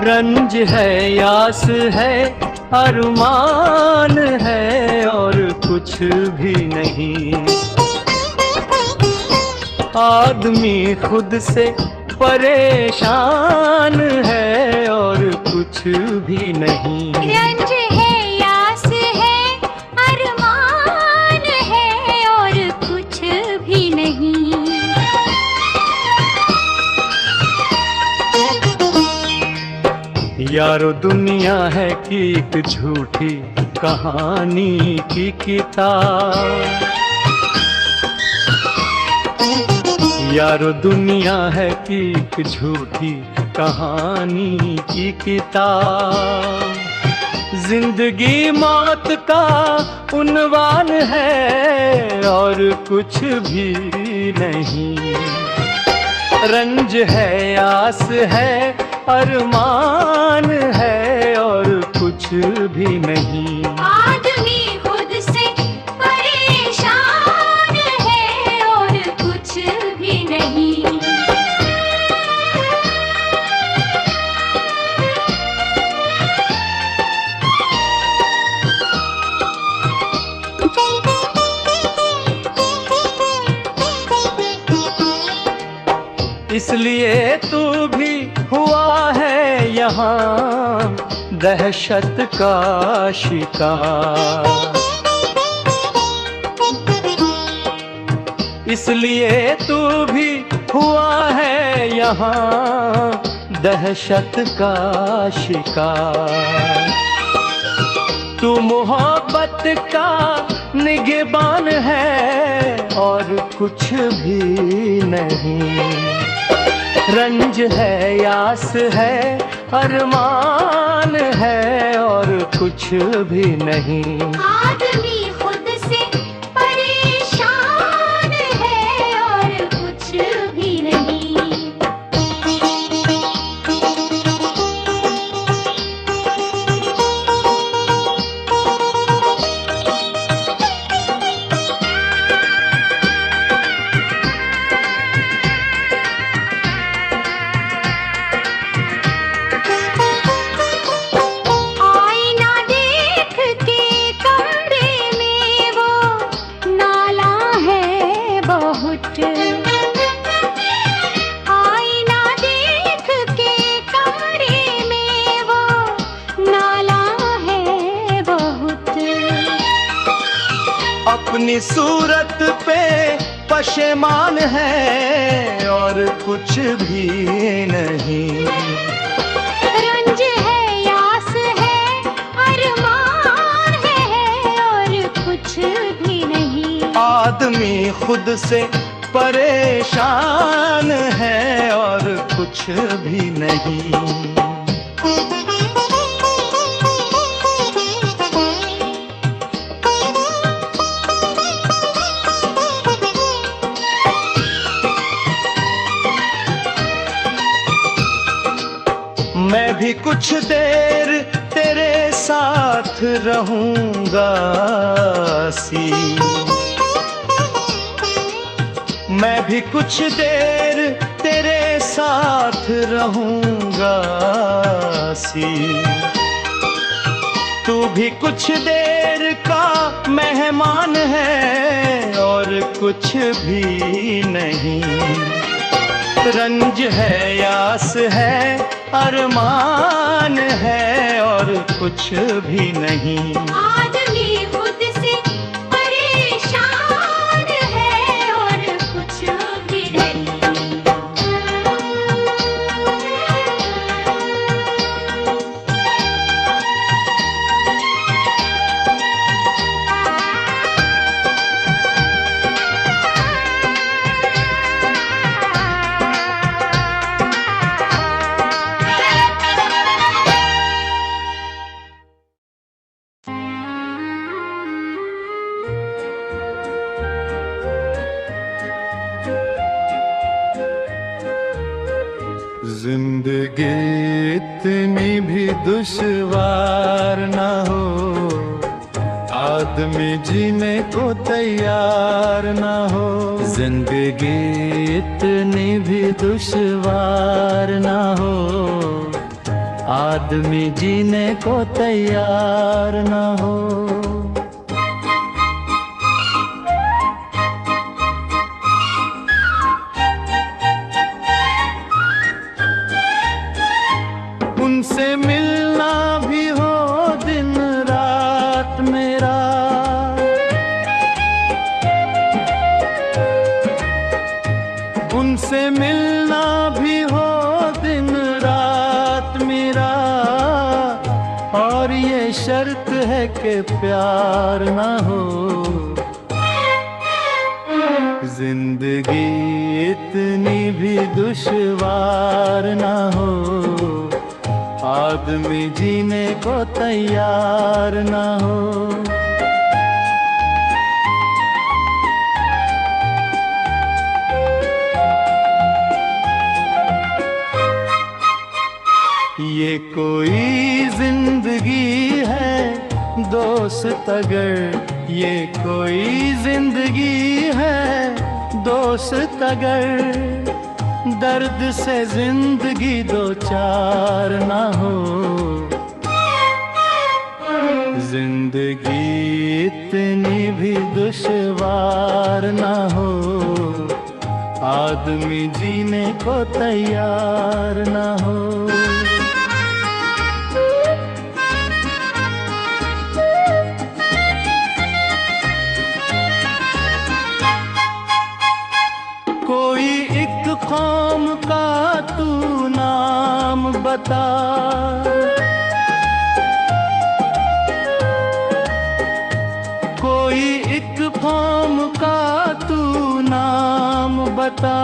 रंज है, यास है, अरमान है और कुछ भी नहीं। आदमी खुद से परेशान है और कुछ भी नहीं। रंज है, यास है, अरमान है और कुछ भी नहीं। यारो दुनिया है कि एक झूठी कहानी की किताब। यारो दुनिया है कि एक झूठी कहानी की किताब। जिंदगी मौत का उन्वान है और कुछ भी नहीं। रंज है, आस है, अरमान है और कुछ भी नहीं। आदमी खुद से परेशान है और कुछ भी नहीं। इसलिए तू भी हुआ है यहाँ दहशत का शिकार। इसलिए तू भी हुआ है यहाँ दहशत का शिकार। तू मोहब्बत का निगहबान है और कुछ भी नहीं। रंज है, यास है, अरमान है और कुछ भी नहीं। आदमी खुद से परेशान है और कुछ भी नहीं। आईना देख के कमरे में वो नाला है बहुत। अपनी सूरत पे पशेमान है और कुछ भी नहीं। रंज है, यास है, अरमान है और कुछ भी नहीं। आदमी खुद से परेशान है और कुछ भी नहीं। मैं भी कुछ देर तेरे साथ रहूंगा सी। मैं भी कुछ देर तेरे साथ रहूंगा सी। तू भी कुछ देर का मेहमान है और कुछ भी नहीं। रंज है, यास है, अरमान है और कुछ भी नहीं। आदमी खुद से परेशान है और कुछ भी नहीं। जिंदगी इतनी भी दुश्वार न हो, आदमी जीने को तैयार न हो। जिंदगी इतनी भी दुश्वार न हो, आदमी जीने को तैयार ना हो। उनसे मिलना भी हो दिन रात मेरा, उनसे मिलना भी हो दिन रात मेरा, और ये शर्त है कि प्यार ना हो। जिंदगी इतनी भी दुश्वार ना हो, आदमी जीने को तैयार ना हो। ये कोई जिंदगी है दोस्त अगर, ये कोई जिंदगी है दोस्त अगर, दर्द से जिंदगी दो चार ना हो। जिंदगी इतनी भी दुश्वार ना हो, आदमी जीने को तैयार ना हो। कोई एक कौम का तू नाम बता, कोई एक कौम का तू नाम बता,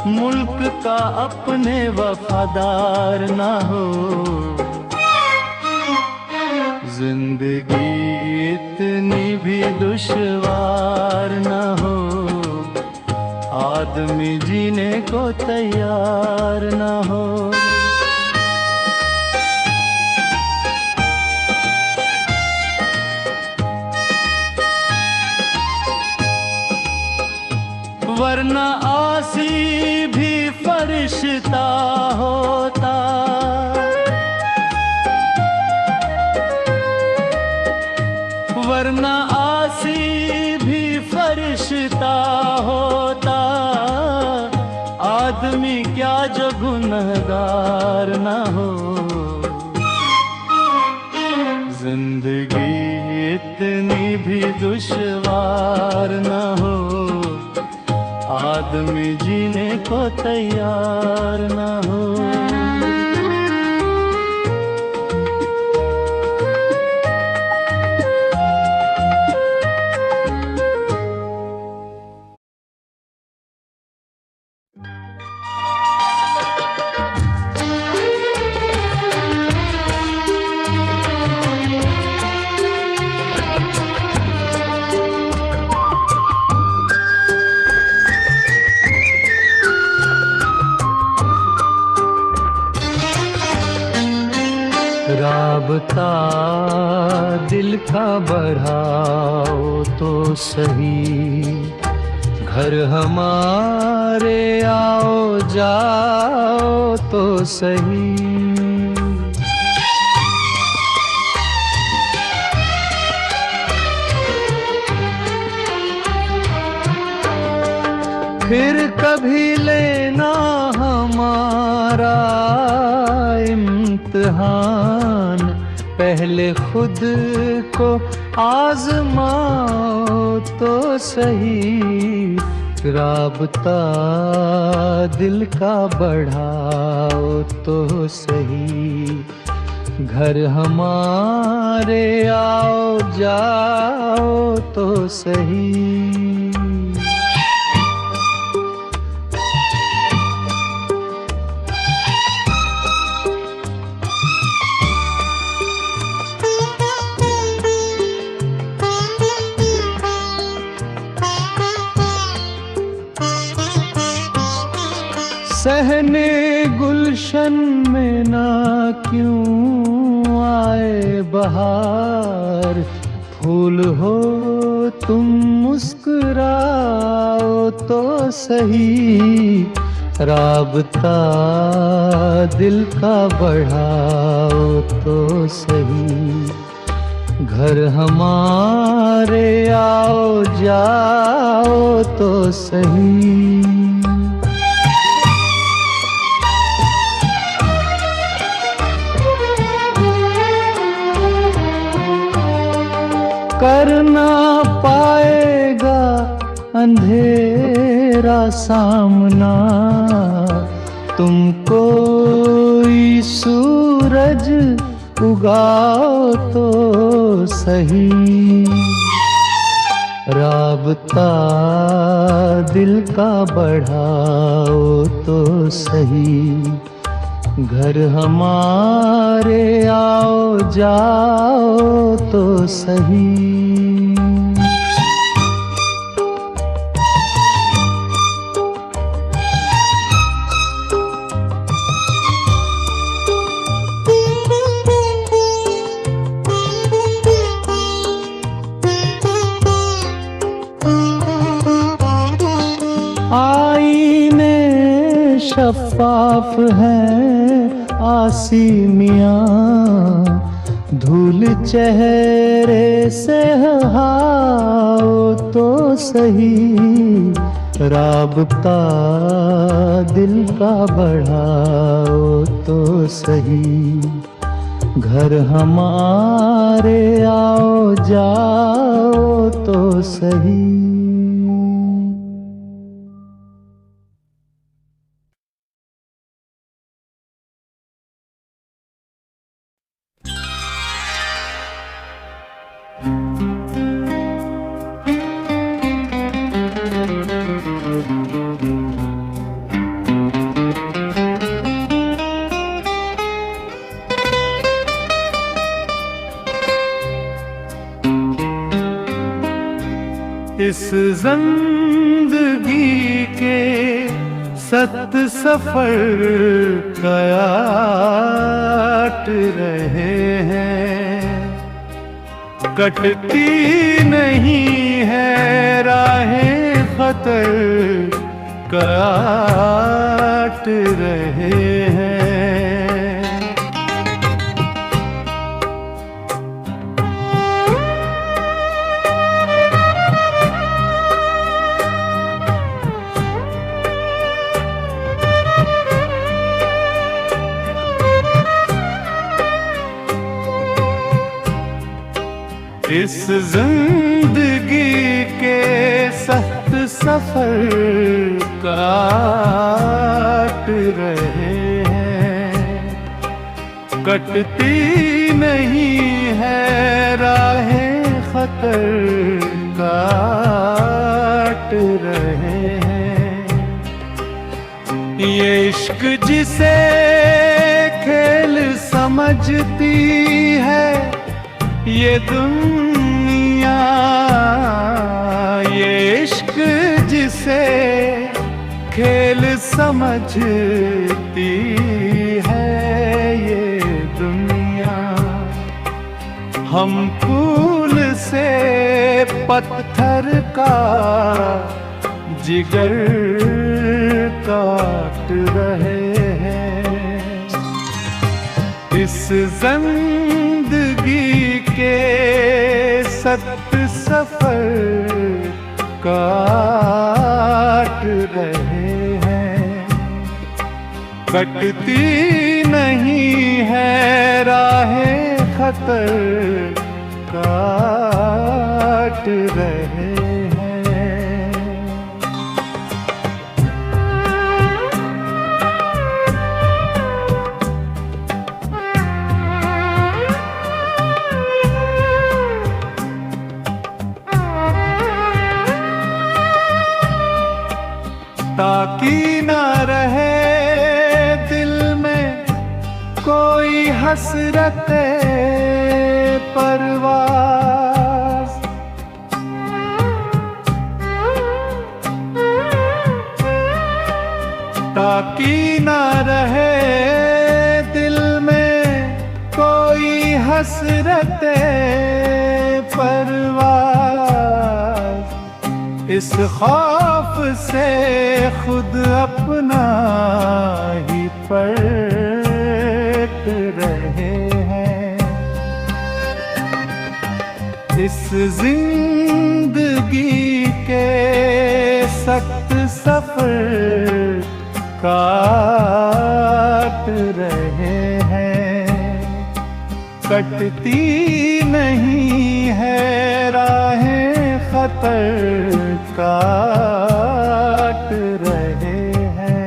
मुल्क का अपने वफादार ना हो। जिंदगी इतनी भी दुश्वार ना हो, आदमी जीने को तैयार ना हो। वरना आसी भी फरिश्ता होता, वरना आसी भी फरिश्ता होता, आदमी क्या जो गुनहगार ना हो। जिंदगी इतनी भी दुश्वार ना हो, आदमी जीने को तैयार ना हो। राबता दिल का बढ़ाओ तो सही, घर हमारे आओ जाओ तो सही। फिर कभी लेना हमारा इम्तिहान, पहले खुद को आजमाओ तो सही। राबता दिल का बढ़ाओ तो सही, घर हमारे आओ जाओ तो सही। सहने गुलशन में ना क्यों आए बहार, फूल हो तुम मुस्कुराओ तो सही। राबता दिल का बढ़ाओ तो सही, घर हमारे आओ जाओ तो सही। करना पाएगा अंधेरा सामना, तुमको सूरज उगाओ तो सही। राबता दिल का बढ़ाओ तो सही, घर हमारे आओ जाओ तो सही। आईने शफ़ाफ हैं आसी मियाँ, धूल चेहरे से हाओ तो सही। राबता दिल का बढ़ाओ तो सही, घर हमारे आओ जाओ तो सही। इस जिंदगी के सत सफर काट रहे हैं, कटती नहीं है राहें खतर काट रहे हैं। इस जिंदगी के सख्त सफर काट रहे हैं, कटती नहीं है राहें खतर काट रहे हैं। ये इश्क जिसे खेल समझती है ये दुनिया, ये इश्क जिसे खेल समझती है ये दुनिया, हम फूल से पत्थर का जिगर काट रहे हैं। इस जिंदगी के सत सफर काट रहे हैं, कटती नहीं है राहें खतर काट रहे हैं। ताकि ना रहे दिल में कोई हसरत परवास, ताकि ना रहे दिल में कोई हसरत परवास, इस खौफ से खुद अपना फर्क रहे हैं। इस जिंदगी के सख्त सफर काट रहे हैं। कटती नहीं है राहें खतर काट रहे हैं।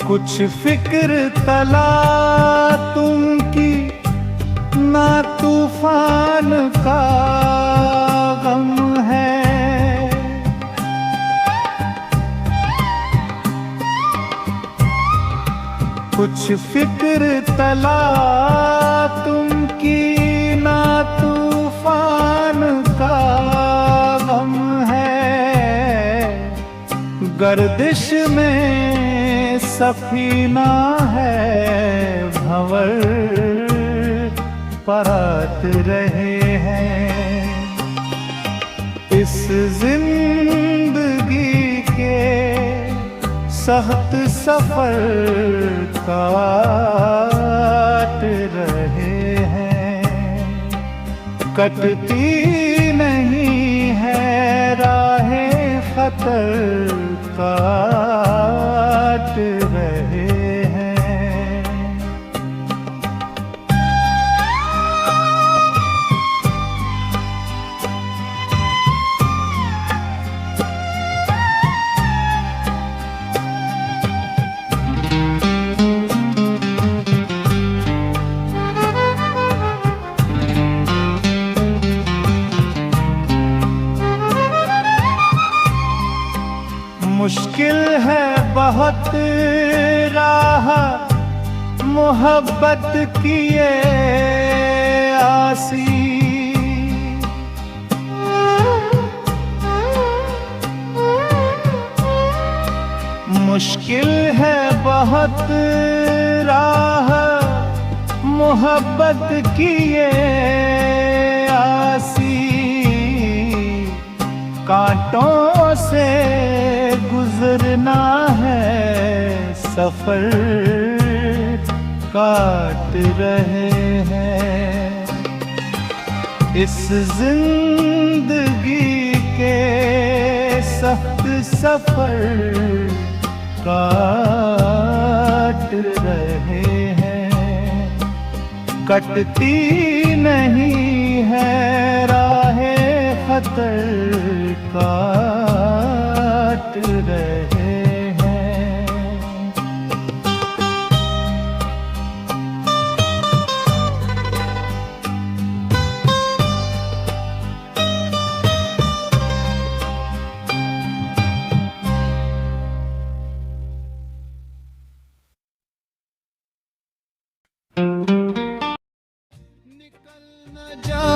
कुछ फिक्र तला तुम की ना तूफान का गम है। कुछ फिक्र तला तुम की ना तूफान का गम है। गर्दिश में सफीना है भंवर परत रहे हैं। इस जिंदगी के सख्त सफर काट रहे हैं। कटती नहीं है राहें खतर काट रहे हैं। मुश्किल है बहुत राह मोहब्बत की ये आसी। मुश्किल है बहुत राह मोहब्बत की ये आसी। कांटों से गुजरना है सफर काट रहे हैं। इस जिंदगी के सख्त सफर काट रहे हैं। कटती नहीं है राहें खतर काट रहे हैं। निकल न जा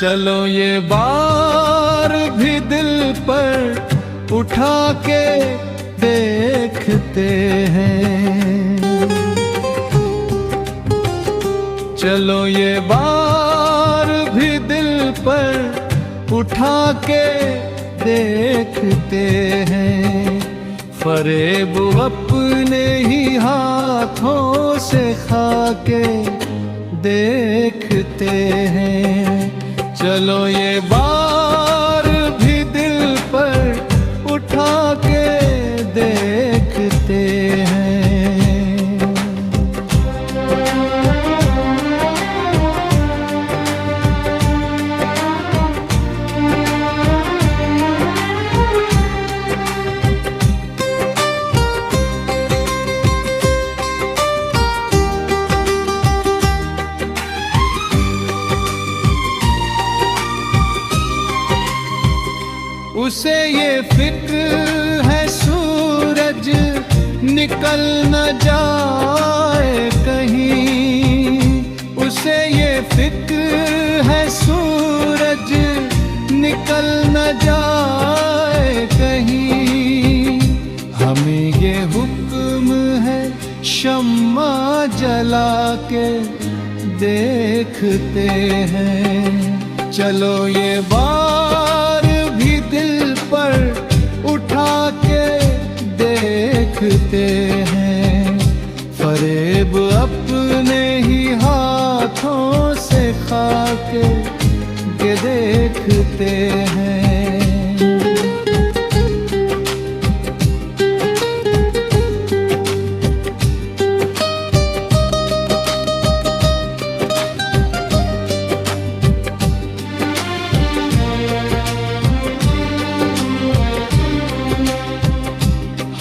चलो ये बार भी दिल पर उठा के देखते हैं। चलो ये बार भी दिल पर उठा के देखते हैं। फरेब अपने ही हाथों से खा के देखते हैं। चलो ये बार भी दिल पर उठा के देखते हैं। उसे ये फिक्र है सूरज निकल न जाए कहीं। उसे ये फिक्र है सूरज निकल न जाए कहीं। हमें ये हुक्म है शम्मा जला के देखते हैं। चलो ये बार भी दिल पर उठा के देखते हैं। फरेब अपने ही हाथों से खा के देखते हैं।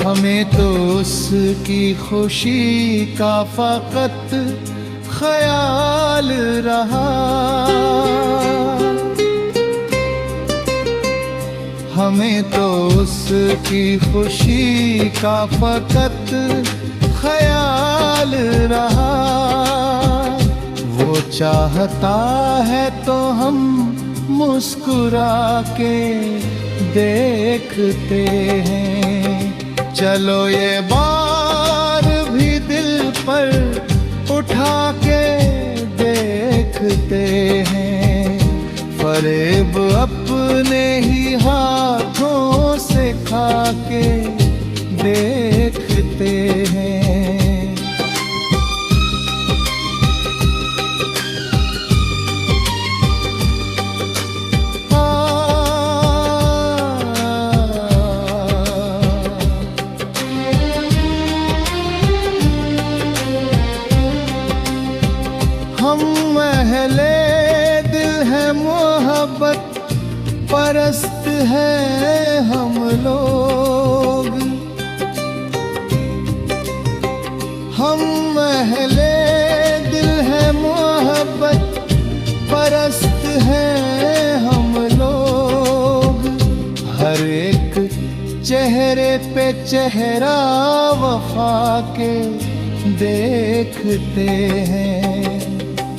हमें तो उसकी खुशी का फकत ख्याल रहा। हमें तो उसकी खुशी का फकत ख्याल रहा। वो चाहता है तो हम मुस्कुरा के देखते हैं। चलो ये बार भी दिल पर उठा के देखते हैं। फरेब अपने ही हाथों से खा के देखते हैं। हम महले दिल है मोहब्बत परस्त है हम लोग। हम महले दिल है मोहब्बत परस्त है हम लोग। हर एक चेहरे पे चेहरा वफा के देखते हैं।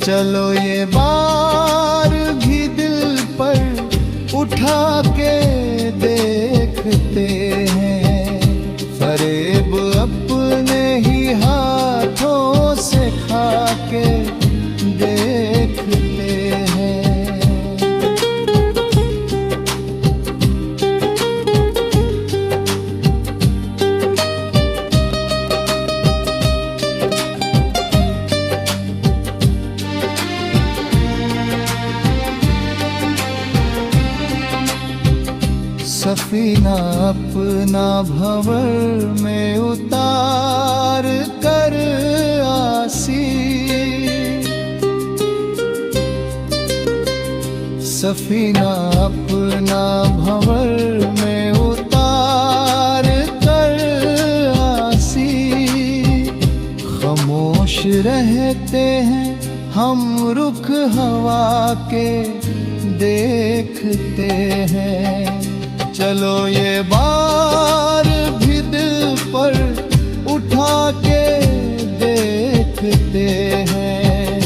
चलो ये बार भी दिल पर उठा के देखते हैं। फरेब अपने ही हाथों से खा के देखते हैं। सफीना अपना भंवर में उतार कर आसी। सफीना अपना भंवर में उतार कर आसी। खामोश रहते हैं हम रुख हवा के देखते हैं। चलो ये बार भी दिल पर उठा के देखते हैं।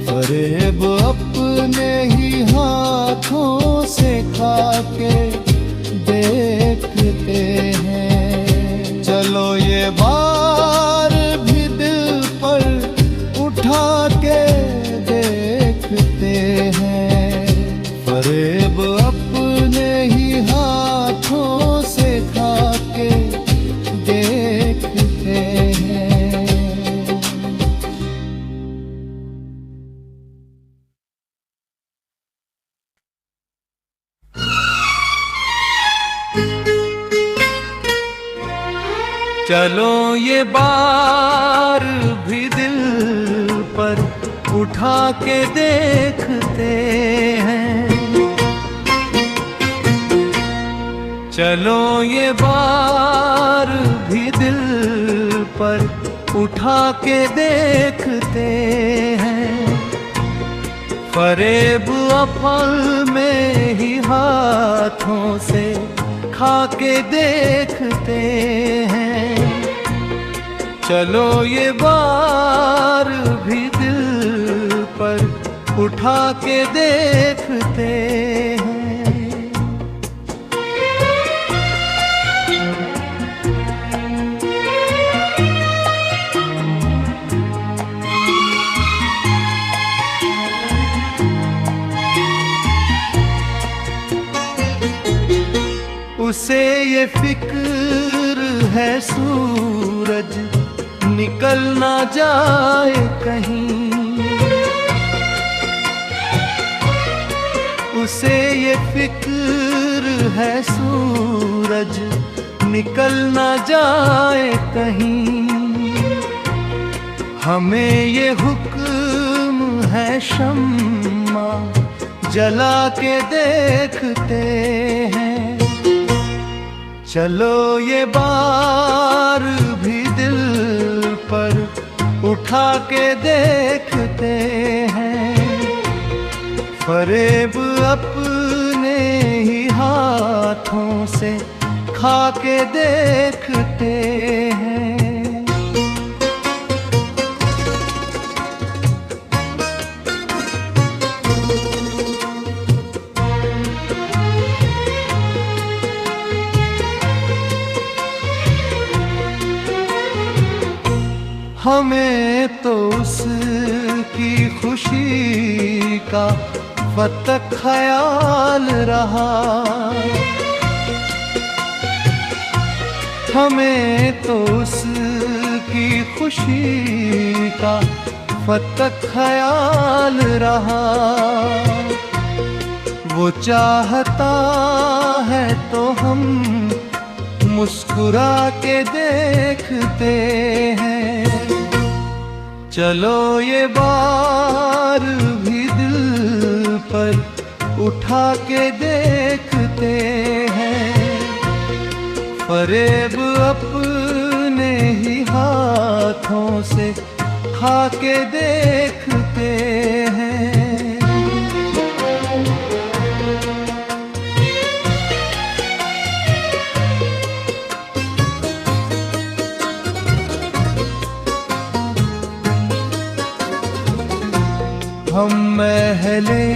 फरेब अपने ही हाथों से खा के देखते हैं। चलो ये बार भी दिल पर उठा के देखते हैं। फरेब अपने ही हाथों से खा के देखते हैं। चलो ये बार भी दिल पर उठा के देखते हैं। चलो ये बार भी दिल पर उठा के देखते हैं। फरेब अपल में ही हाथों से खा के देखते हैं। चलो ये बार भी दिल पर उठा के देखते हैं। उसे ये फिक्र है सूरज निकल ना जाए कहीं, उसे ये फिक्र है सूरज निकल ना जाए कहीं। हमें ये हुक्म है शम्मा जला के देखते हैं, चलो ये बार भी दिल पर उठा के देखते हैं। फरेब अपने ही हाथों से खा के देखते हैं। हमें तो उसकी खुशी का फतक ख्याल रहा, हमें तो उसकी खुशी का फतक ख्याल रहा। वो चाहता है तो हम मुस्कुरा के देखते हैं। चलो ये बार भी दिल पर उठा के देखते हैं। फरेब अपने ही हाथों से खा के देखते हैं। हम महले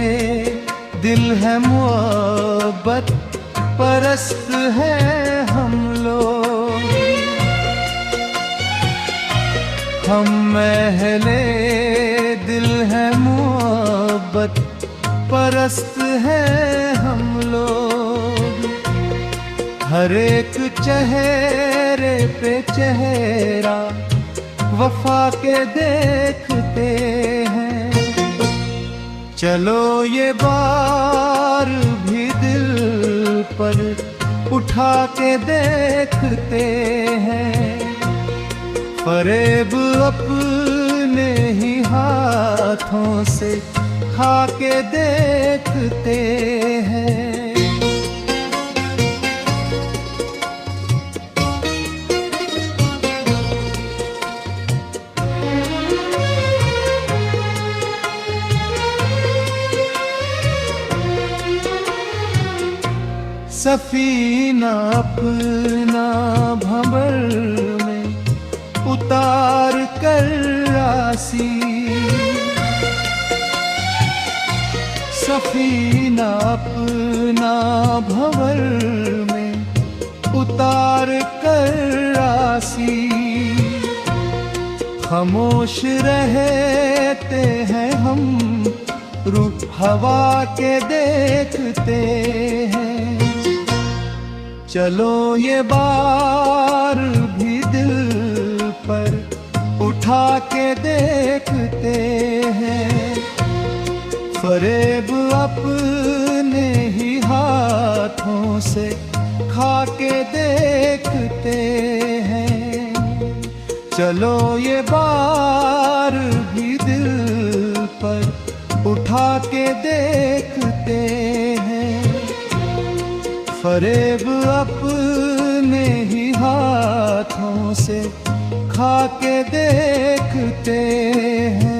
दिल है मोहब्बत परस्त है हम लोग, हम महले दिल है मोहब्बत परस्त है हम लोग। हर एक चेहरे पे चेहरा वफा के देखते हैं। चलो ये बार भी दिल पर उठा के देखते हैं। फरेब अपने ही हाथों से खा के देखते हैं। सफीना अपना भंवर में उतार कर रासी, सफीना अपना भंवर में उतार कर रासी। खामोश रहते हैं हम रुख हवा के देखते हैं। चलो ये बार भी दिल पर उठा के देखते हैं। फरेब अपने ही हाथों से खा के देखते हैं। चलो ये बार भी दिल पर उठा के देखते हैं। फरेब अपने ही हाथों से खा के देखते हैं।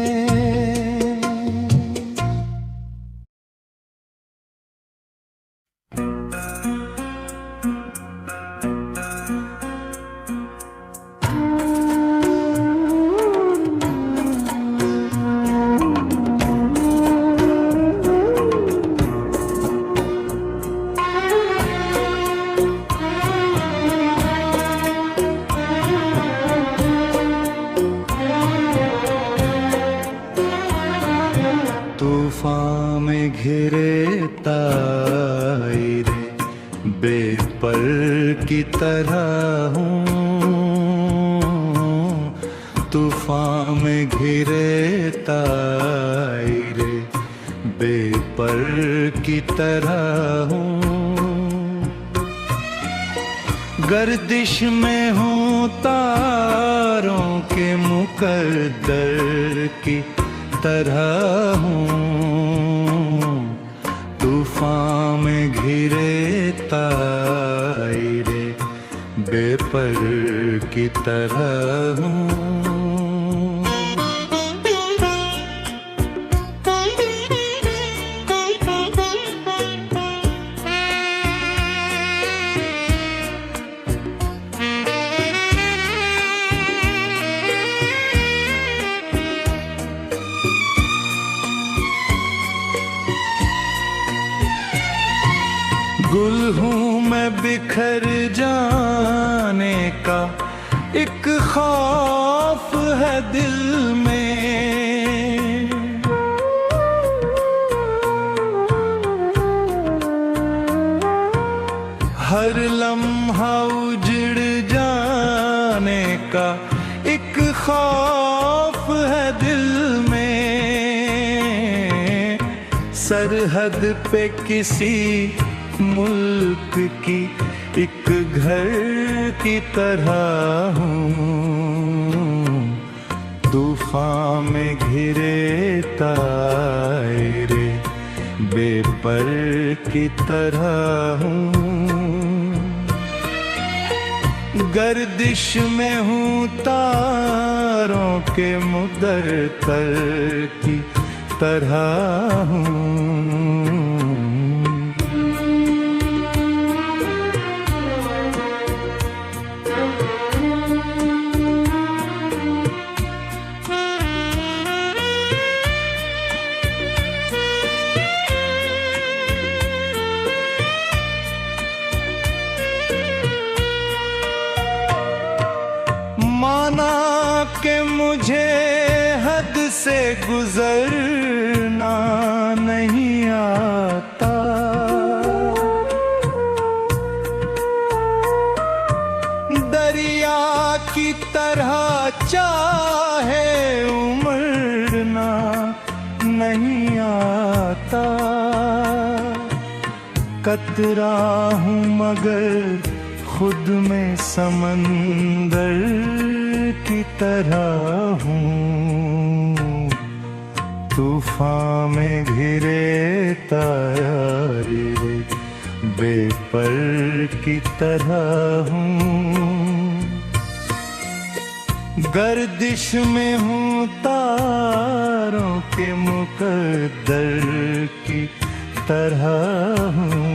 तूफान में घिरे तारे बेखुद बेपर की तरह हूँ, तूफान में घिरे तायरे बेपर की तरह हूँ। गर्दिश में हूँ तारों के मुकद्दर की तरह हूँ, तूफान में घिरे तायरे बेपर की तरह हूँ। गुल हूँ मैं बिखर जाने का, एक खौफ है दिल में। हर लम्हा उजड़ जाने का, एक खौफ है दिल में। सरहद पे किसी मुल्क की एक घर की तरह हूँ, तूफान में घिरे तायरे बेपर की तरह हूँ। गर्दिश में हूँ तारों के मुदर्तर की तरह हूँ। माना कि मुझे हद से गुजरना नहीं आता, दरिया की तरह चाहे उमड़ना नहीं आता। कतरा हूँ मगर खुद में समंदर की तरह हूँ, तूफान में घिरे तायरे बेपर की तरह हूँ। गर्दिश में हूँ तारों के मुकद्दर की तरह हूँ।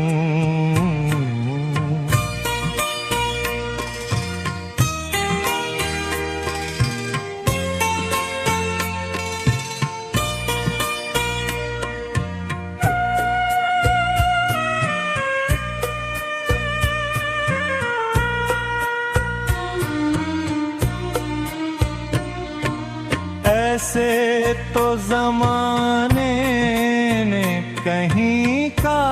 ऐसे तो ज़माने ने कहीं का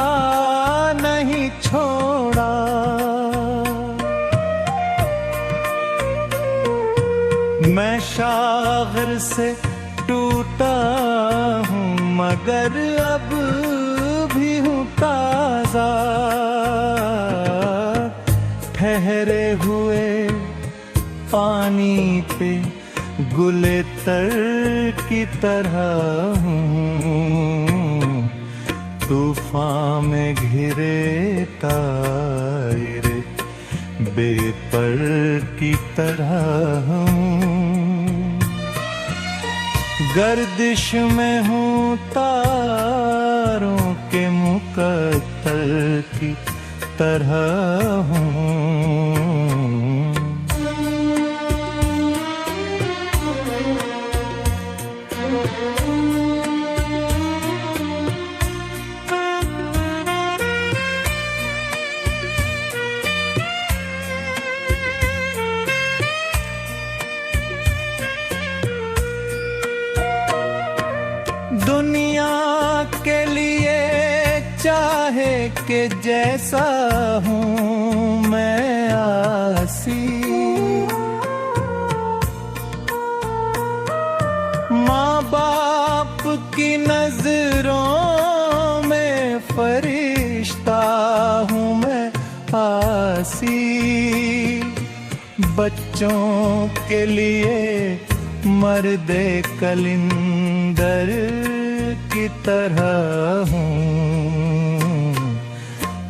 नहीं छोड़ा, मैं शागर से टूटा हूँ मगर अब भी हूँ ताज़ा। ठहरे हुए पानी पे गुले तर की तरह हूँ, तूफान में घिरे तायरे बेपर की तरह हूँ। गर्दिश में हूँ तारों के मुकद्दर की तरह हूँ। दुनिया के लिए चाहे कि जैसा हूँ मैं आसी, माँ बाप की नजरों में फरिश्ता हूँ मैं आसी, बच्चों के लिए मर्दे कलिंदर की तरह हूँ,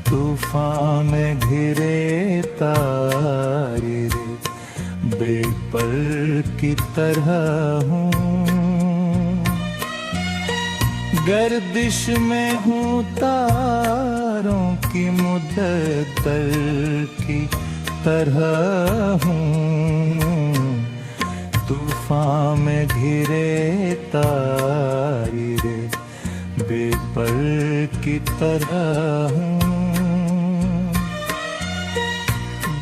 तूफान में घिरे तारे बेपर की तरह हूँ, गर्दिश में हूँ तारों की मुद्दत की तरह हूँ, तूफान में घिरे तारे बेपर की तरह हूँ,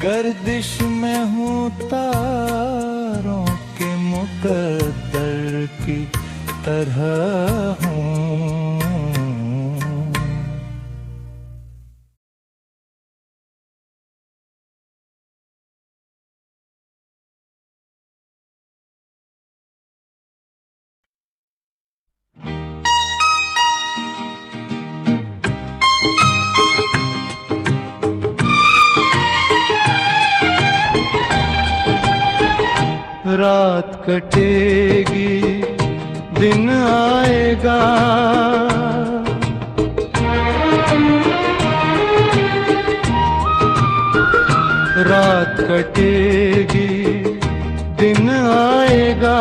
गर्दिश में हूँ तारों के मुकद्दर की तरह हूँ। रात कटेगी दिन आएगा, रात कटेगी दिन आएगा,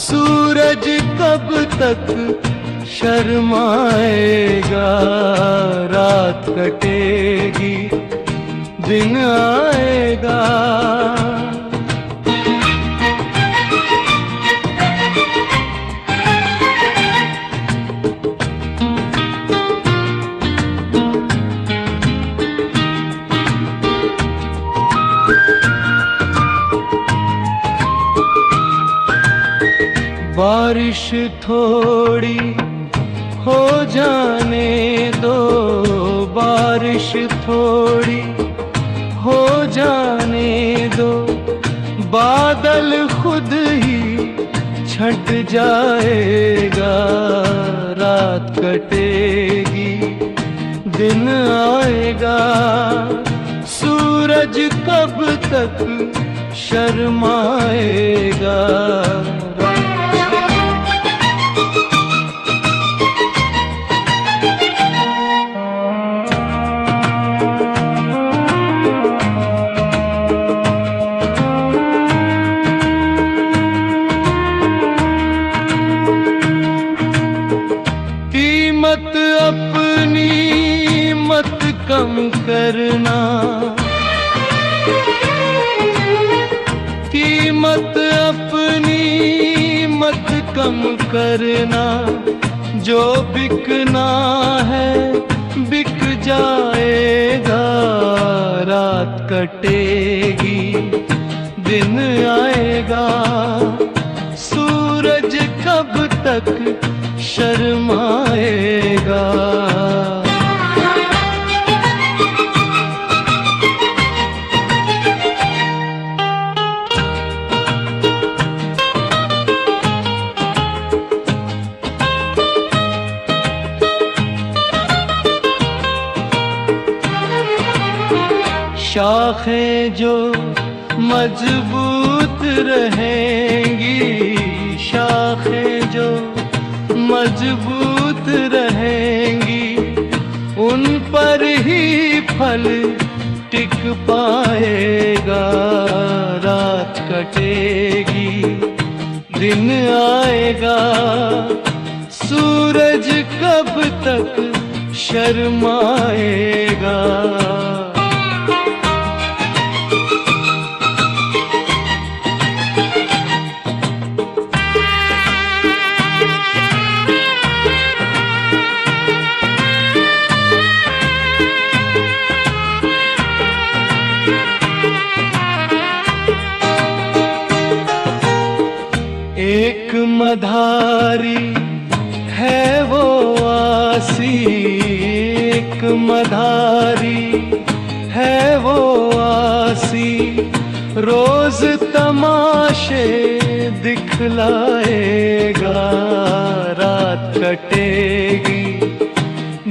सूरज कब तक शर्माएगा, रात कटेगी दिन आएगा, बारिश थोड़ी हो जाने दो, बारिश थोड़ी हो जाने दो, बादल खुद ही छट जाएगा, रात कटेगी दिन आएगा, सूरज कब तक शर्माएगा, कीमत अपनी मत कम करना, कीमत अपनी मत कम करना, जो बिकना है बिक जाएगा, रात कटेगी दिन आएगा, सूरज कब तक शर्माएगा, शाखें जो मजबूत रहेंगी, शाखें जो मजबूत रहेंगी, उन पर ही फल टिक पाएगा, रात कटेगी दिन आएगा, सूरज कब तक शर्माएगा, एक मधारी है वो आसी, मधारी है वो आसी, रोज तमाशे दिखलाएगा। रात कटेगी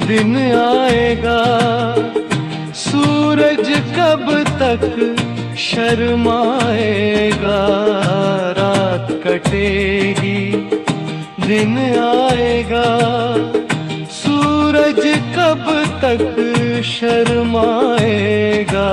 दिन आएगा, सूरज कब तक शर्माएगा। रात कटेगी दिन आएगा, सूरज कब तक शर्माएगा।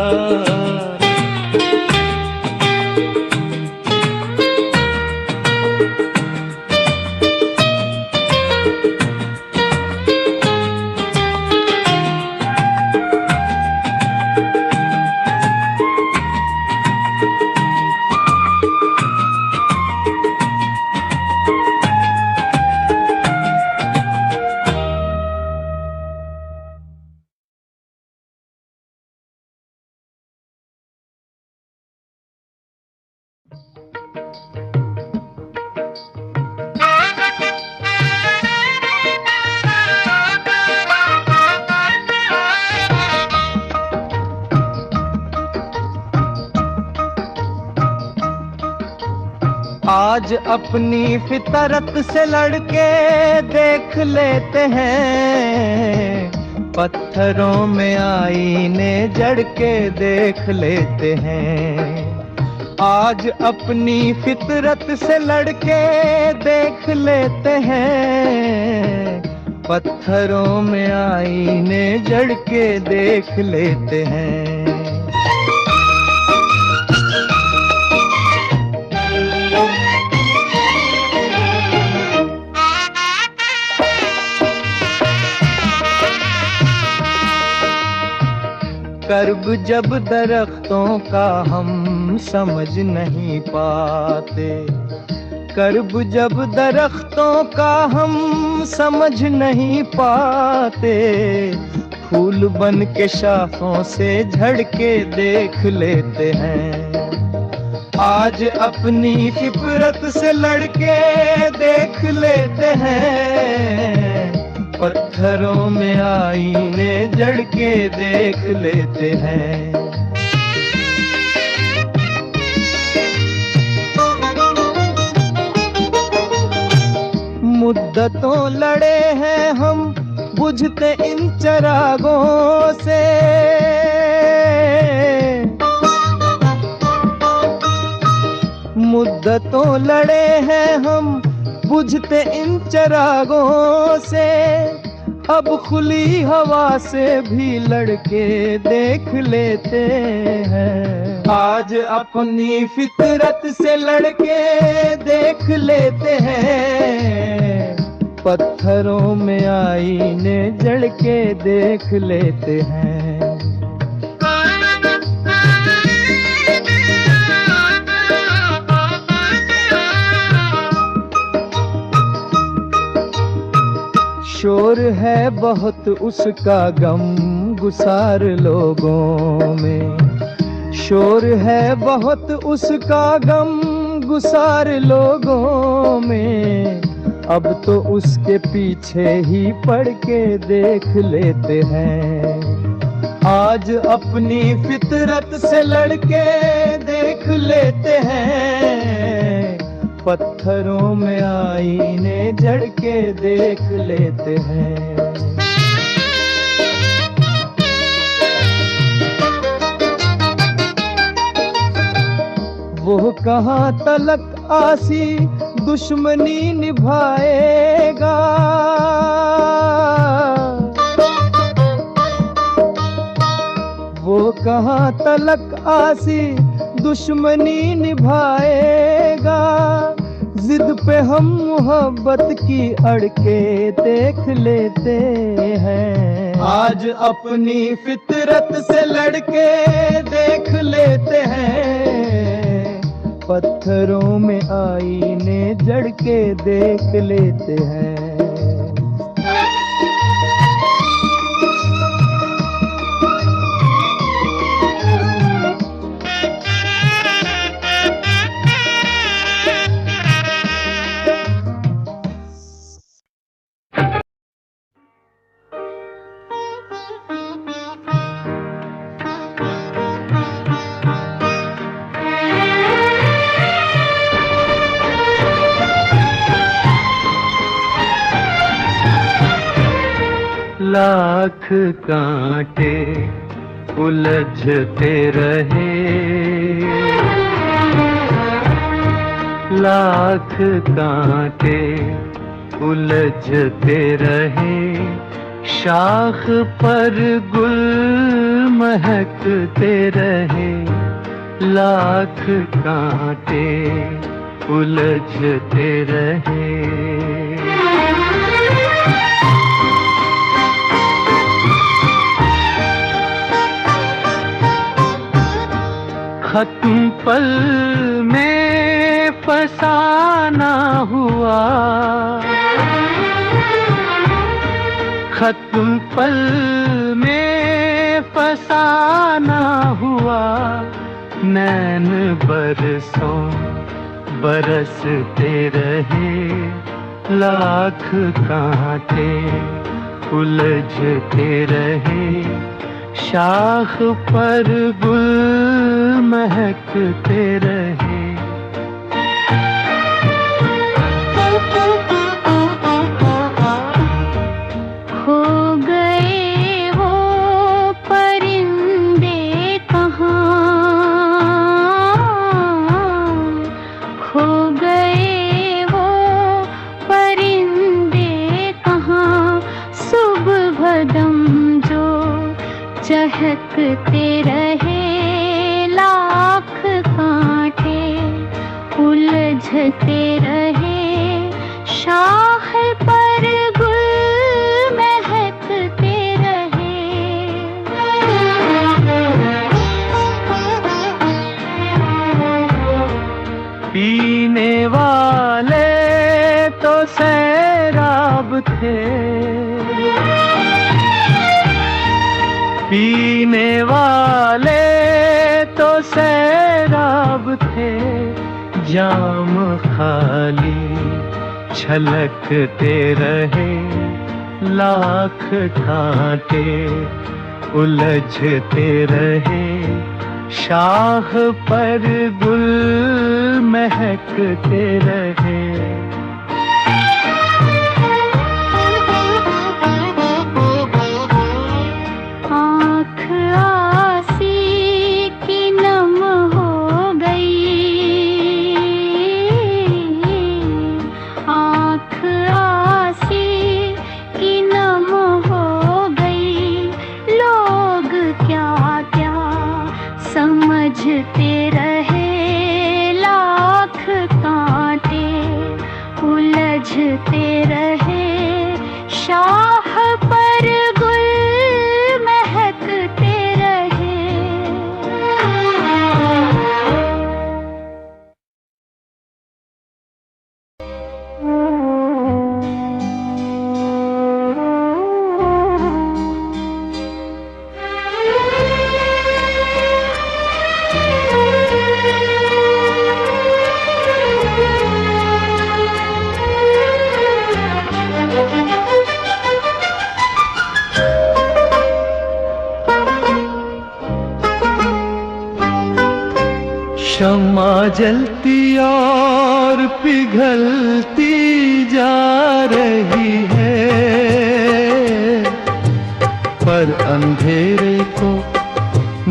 आज अपनी फितरत से लड़के देख लेते हैं, पत्थरों में आईने जड़ के देख लेते हैं। आज अपनी फितरत से लड़के देख लेते हैं, पत्थरों में आईने जड़ के देख लेते हैं। कर्ब जब दरख्तों का हम समझ नहीं पाते, कर्ब जब दरख्तों का हम समझ नहीं पाते, फूल बन के शाखों से झड़ के देख लेते हैं। आज अपनी फितरत से लड़के देख लेते हैं, पत्थरों में आईने जड़ के देख लेते हैं। मुद्दतों लड़े हैं हम बुझते इन चिरागों से, मुद्दतों लड़े हैं हम बुझते इन चिरागों से। अब खुली हवा से भी लड़के देख लेते हैं। आज अपनी फितरत से लड़के देख लेते हैं, पत्थरों में आईने जड़ के देख लेते हैं। शोर है बहुत उसका गम गुसार लोगों में, शोर है बहुत उसका गम गुसार लोगों में। अब तो उसके पीछे ही पड़ के देख लेते हैं। आज अपनी फितरत से लड़के देख लेते हैं, पत्थरों में आईने जड़ के देख लेते हैं। वो कहाँ तलक आसी दुश्मनी निभाएगा, वो कहाँ तलक आसी दुश्मनी निभाएगा। जिद पे हम मोहब्बत की अड़के देख लेते हैं। आज अपनी फितरत से लड़के देख लेते हैं, पत्थरों में आईने जड़ के देख लेते हैं। लाख कांटे उलझते रहे, लाख कांटे उलझते रहे, शाख पर गुल महकते रहे, लाख कांटे उलझते रहे। खत्म पल में फसाना हुआ, खत्म पल में फसाना हुआ, नैन बरसों बरसते रहे, लाख कांटे उलझते रहे, शाख पर गुल महकते रहे। खो गए वो परिंदे कहाँ, खो गए वो परिंदे कहाँ, सुबह दम जो चहकते रहे, लाख कांटे उलझते रहे, शाख पर गुल महकते रहे। पीने वाले तो सैराब थे, पीने वाले तो सैराब थे, जाम खाली छलकते रहे, लाख कांटे उलझते रहे, शाख पर गुल महकते रहे। समझते रहे, लाख कांटे उलझते रहे, शाह पर गुल महकते रहे। शम्मा जलती और पिघलती जा रही है, पर अंधेरे को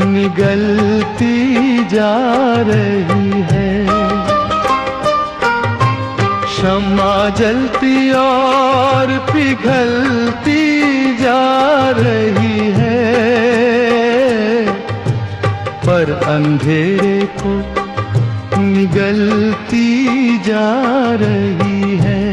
निगलती जा रही है। शम्मा जलती और पिघलती जा रही है, पर अंधेरे को निगलती जा रही है।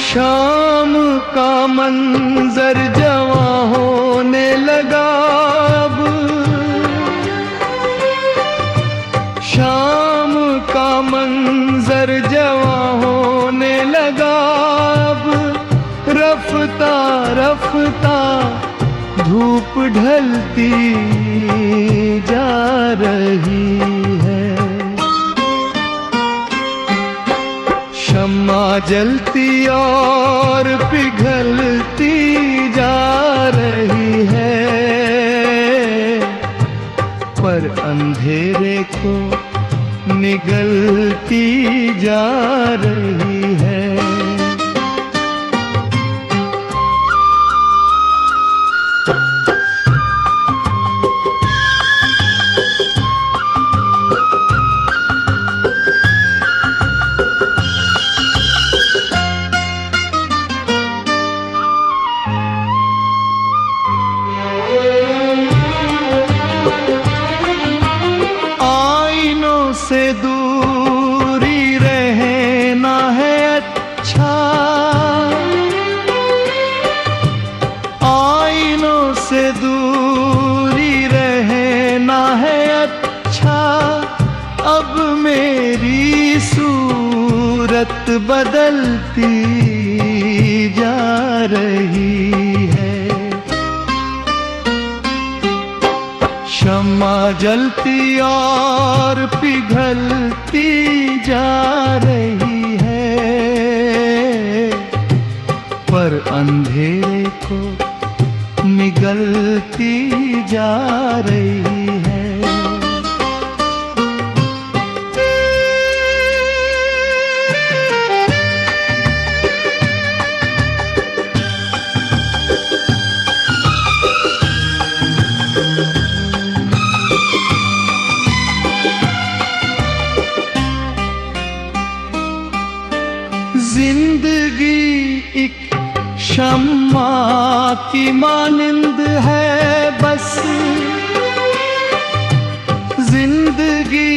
शाम का मंजर जवां होने लगा अब, शाम का मंजर जवां होने लगा अब, रफ्ता रफ्ता धूप ढलती जा रही है। शम्मा जलती और पिघलती जा रही है, पर अंधेरे को निगलती जा रही है। से दूरी रहना है अच्छा, आईनों से दूरी रहना है अच्छा। अब मेरी सूरत बदलती जा रही है। शम्मा जलती और पिघलती जा रही है, पर अंधेरे को निगलती जा रही है। जिंदगी एक शम्मा की मानिंद है बस, जिंदगी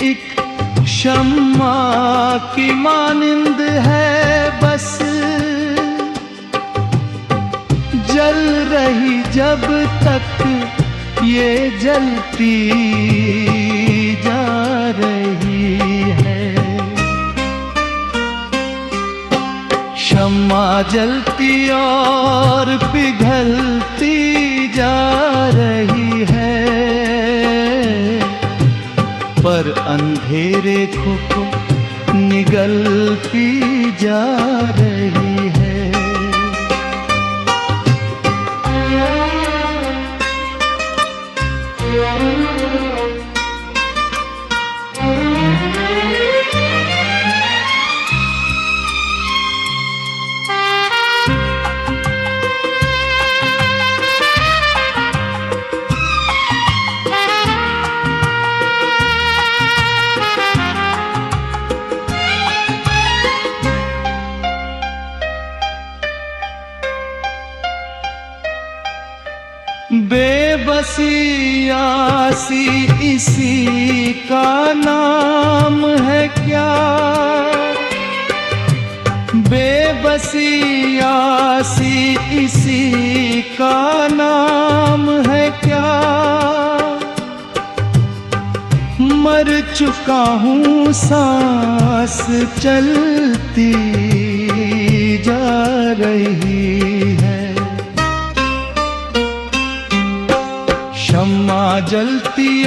एक शम्मा की मानिंद है बस। जल रही जब तक ये जलती जा रही है। शम्मा जलती और पिघलती जा रही है, पर अंधेरे को निगलती जा रही है। बेबसी आसी इसी का नाम है क्या, बेबसी आसी इसी का नाम है क्या। मर चुका हूँ सांस चलती जा रही है। शम्मा जलती